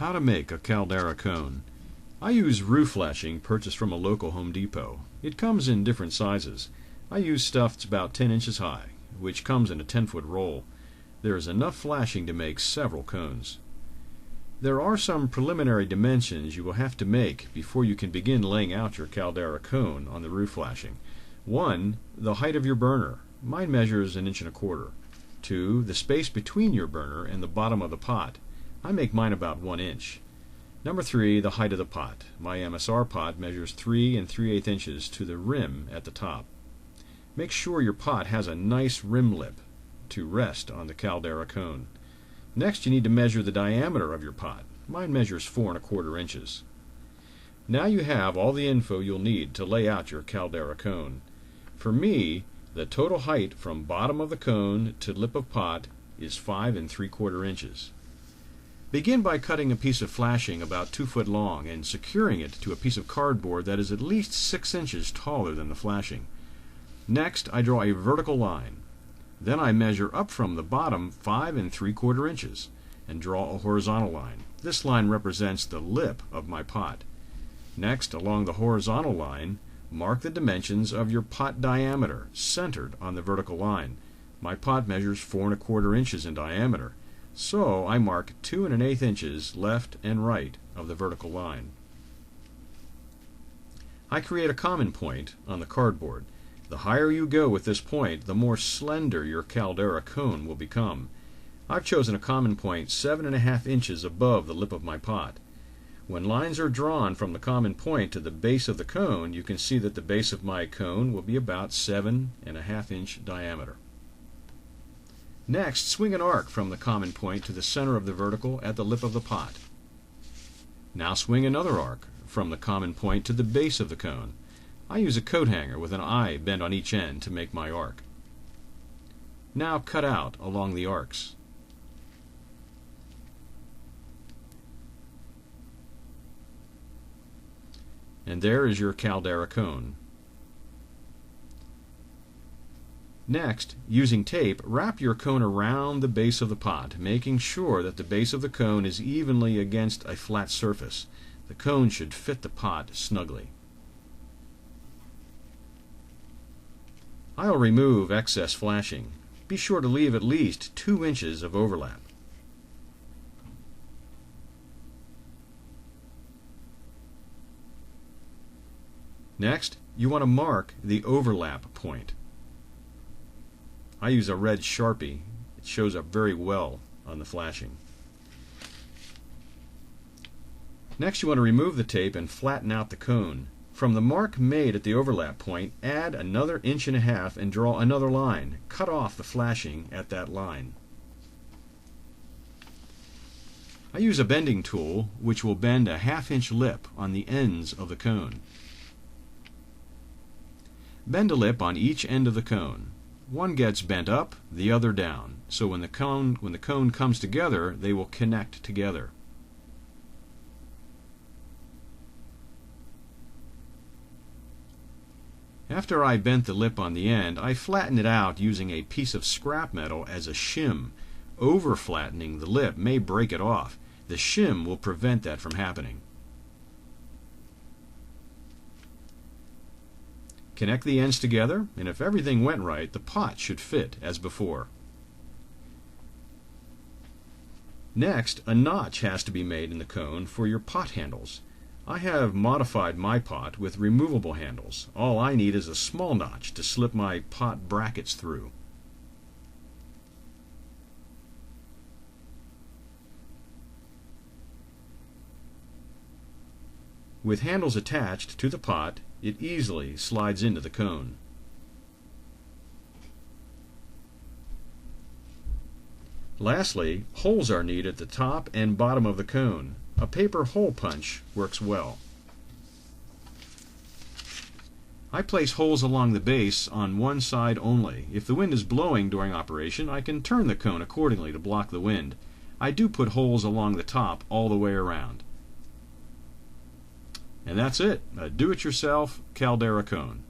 How to make a Caldera cone. I use roof flashing purchased from a local Home Depot. It comes in different sizes. I use stuff that's about 10 inches high, which comes in a 10-foot roll. There is enough flashing to make several cones. There are some preliminary dimensions you will have to make before you can begin laying out your Caldera cone on the roof flashing. 1. The height of your burner. Mine measures 1 1/4 inches. 2. The space between your burner and the bottom of the pot. I make mine about 1 inch. Number 3, the height of the pot. My MSR pot measures 3 3/8 inches to the rim at the top. Make sure your pot has a nice rim lip to rest on the Caldera cone. Next, you need to measure the diameter of your pot. Mine measures 4 1/4 inches. Now you have all the info you'll need to lay out your Caldera cone. For me, the total height from bottom of the cone to lip of pot is 5 3/4 inches. Begin by cutting a piece of flashing about 2 foot long and securing it to a piece of cardboard that is at least 6 inches taller than the flashing. Next, I draw a vertical line. Then I measure up from the bottom 5 3/4 inches and draw a horizontal line. This line represents the lip of my pot. Next, along the horizontal line, mark the dimensions of your pot diameter centered on the vertical line. My pot measures 4 1/4 inches in diameter, so I mark 2 1/8 inches left and right of the vertical line. I create a common point on the cardboard. The higher you go with this point, the more slender your Caldera cone will become. I've chosen a common point 7 1/2 inches above the lip of my pot. When lines are drawn from the common point to the base of the cone, you can see that the base of my cone will be about 7 1/2 inch diameter. Next, swing an arc from the common point to the center of the vertical at the lip of the pot. Now swing another arc from the common point to the base of the cone. I use a coat hanger with an eye bent on each end to make my arc. Now cut out along the arcs. And there is your Caldera cone. Next, using tape, wrap your cone around the base of the pot, making sure that the base of the cone is evenly against a flat surface. The cone should fit the pot snugly. I'll remove excess flashing. Be sure to leave at least 2 inches of overlap. Next, you want to mark the overlap point. I use a red Sharpie. It shows up very well on the flashing. Next, you want to remove the tape and flatten out the cone. From the mark made at the overlap point, add another 1.5 inches and draw another line. Cut off the flashing at that line. I use a bending tool which will bend a 1/2 inch lip on the ends of the cone. Bend a lip on each end of the cone. One gets bent up, the other down, so when the cone comes together, they will connect together. After I bent the lip on the end, I flatten it out using a piece of scrap metal as a shim. Over flattening the lip may break it off. The shim will prevent that from happening. Connect the ends together, and if everything went right, the pot should fit as before. Next, a notch has to be made in the cone for your pot handles. I have modified my pot with removable handles. All I need is a small notch to slip my pot brackets through. With handles attached to the pot, it easily slides into the cone. Lastly, holes are needed at the top and bottom of the cone. A paper hole punch works well. I place holes along the base on one side only. If the wind is blowing during operation, I can turn the cone accordingly to block the wind. I do put holes along the top all the way around. And that's it, a do-it-yourself Caldera cone.